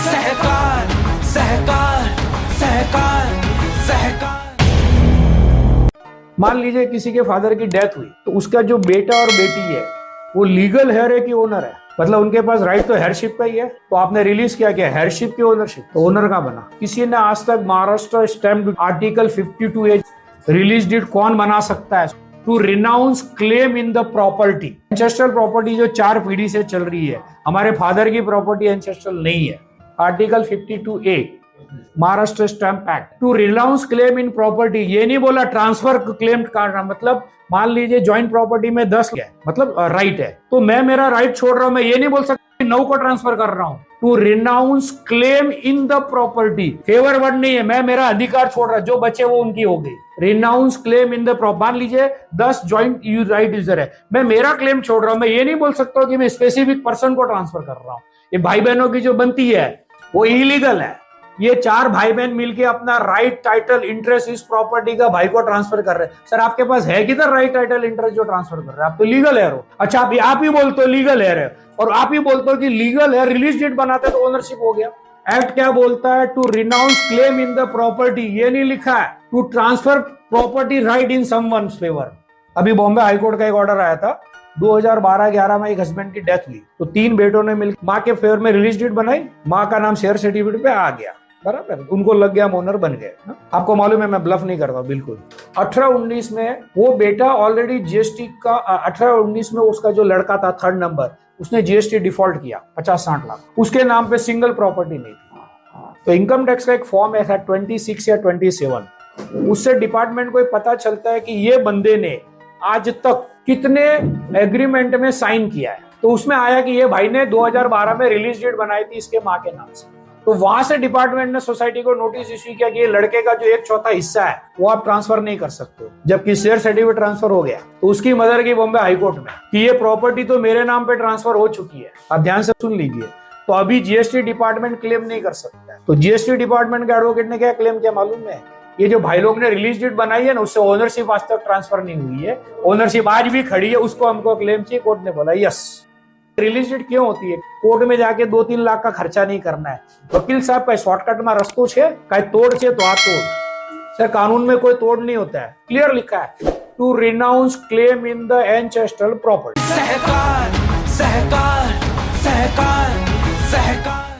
सहकार सहकार सहकार सहकार। मान लीजिए किसी के फादर की डेथ हुई तो उसका जो बेटा और बेटी है वो लीगल हेयर है कि ओनर है, मतलब उनके पास राइट तो हेयरशिप का ही है। तो आपने रिलीज क्या किया, हेयरशिप की ओनरशिप, तो ओनर का बना। किसी ने आज तक Maharashtra stamp article 52A release deed कौन बना सकता है, to renounce claim in the property. Ancestral property जो 4 पीढ़ी से चल रही है, हमारे फादर की प्रॉपर्टी एंसेस्ट्रल नहीं है। Article 52A Maharashtra stamp act, to renounce claim in property. ये नहीं बोला ट्रांसफर क्लेम करना, मतलब मान लीजिए ज्वाइंट प्रॉपर्टी में 10 है, मतलब राइट है, तो मैं मेरा राइट छोड़ रहा हूं, मैं ये नहीं बोल सकता 9 को ट्रांसफर कर रहा हूं। To renounce claim in the property, favour word नहीं है, मैं मेरा अधिकार छोड़ रहा, जो बचे वो उनकी हो गई। Renounce claim in the property, मान लीजिए 10 ज्वाइंट राइट यूजर है, मैं मेरा क्लेम छोड़ रहा हूं, मैं ये नहीं बोल सकता कि मैं स्पेसिफिक पर्सन को ट्रांसफर कर रहा हूं। ये भाई बहनों की जो बनती है वो इलीगल है। ये 4 भाई बहन मिलके अपना राइट टाइटल इंटरेस्ट इस प्रॉपर्टी का भाई को ट्रांसफर कर रहे हैं। सर आपके पास है किधर राइट टाइटल इंटरेस्ट जो ट्रांसफर कर रहे हैं, आप तो लीगल हेयर हो। अच्छा आप ही बोलते हो लीगल हेयर है, और आप ही बोलते हो कि लीगल हेयर रिलीज डेट बनाते तो ओनरशिप हो गया। एक्ट क्या बोलता है, to renounce claim in the property, ये नहीं लिखा है to transfer property right in someone's favour. अभी बॉम्बे हाईकोर्ट का एक ऑर्डर आया था, 2012-11 में एक हस्बैंड की डेथ हुई तो 3 बेटों ने मिलकर माँ के फेवर में रिलीज डेट बनाई, माँ का नाम शेयर सर्टिफिकेट पे आ गया, बराबर, उनको लग गया, ओनर बन गए। आपको मालूम है मैं ब्लफ नहीं करता बिल्कुल। 18-19 में वो बेटा ऑलरेडी जीएसटी का 18-19 में उसका जो लड़का था 3rd नंबर, उसने जीएसटी डिफॉल्ट किया 50-60 लाख, उसके नाम पे सिंगल प्रॉपर्टी नहीं थी। तो इनकम टैक्स का एक फॉर्म है 26 या 27, उससे डिपार्टमेंट को पता चलता है कि ये बंदे ने आज तक कितने एग्रीमेंट में साइन किया है। तो उसमें आया कि ये भाई ने 2012 में रिलीज डेट बनाई थी इसके माँ के नाम से। तो वहां से डिपार्टमेंट ने सोसाइटी को नोटिस इश्यू किया कि ये लड़के का जो 1/4 हिस्सा है वो आप ट्रांसफर नहीं कर सकते हो, जबकि शेयर सर्टिफिकेट ट्रांसफर हो गया। तो उसकी मदर की बॉम्बे हाईकोर्ट में कि ये प्रॉपर्टी तो मेरे नाम पे ट्रांसफर हो चुकी है, आप ध्यान से सुन लीजिए। तो अभी जीएसटी डिपार्टमेंट क्लेम नहीं कर सकता है। तो जीएसटी डिपार्टमेंट के एडवोकेट ने क्या क्लेम किया मालूम है, ये जो भाई लोग ने रिलीज डेट बनाई है ना, उससे ओनरशिप आज तक ट्रांसफर नहीं हुई है, ओनरशिप आज भी खड़ी है, उसको हमको क्लेम चाहिए। कोर्ट ने बोला यस। रिलीज डेट क्यों होती है, कोर्ट में जाके 2-3 लाख का खर्चा नहीं करना है। वकील साहब का शॉर्टकट में रस्तो छे, कहीं तोड़ छे तो आ तोड़। सर कानून में कोई तोड़ नहीं होता है, क्लियर लिखा है, to renounce claim in the ancestral property. सहकार सहकार सहकार सहकार।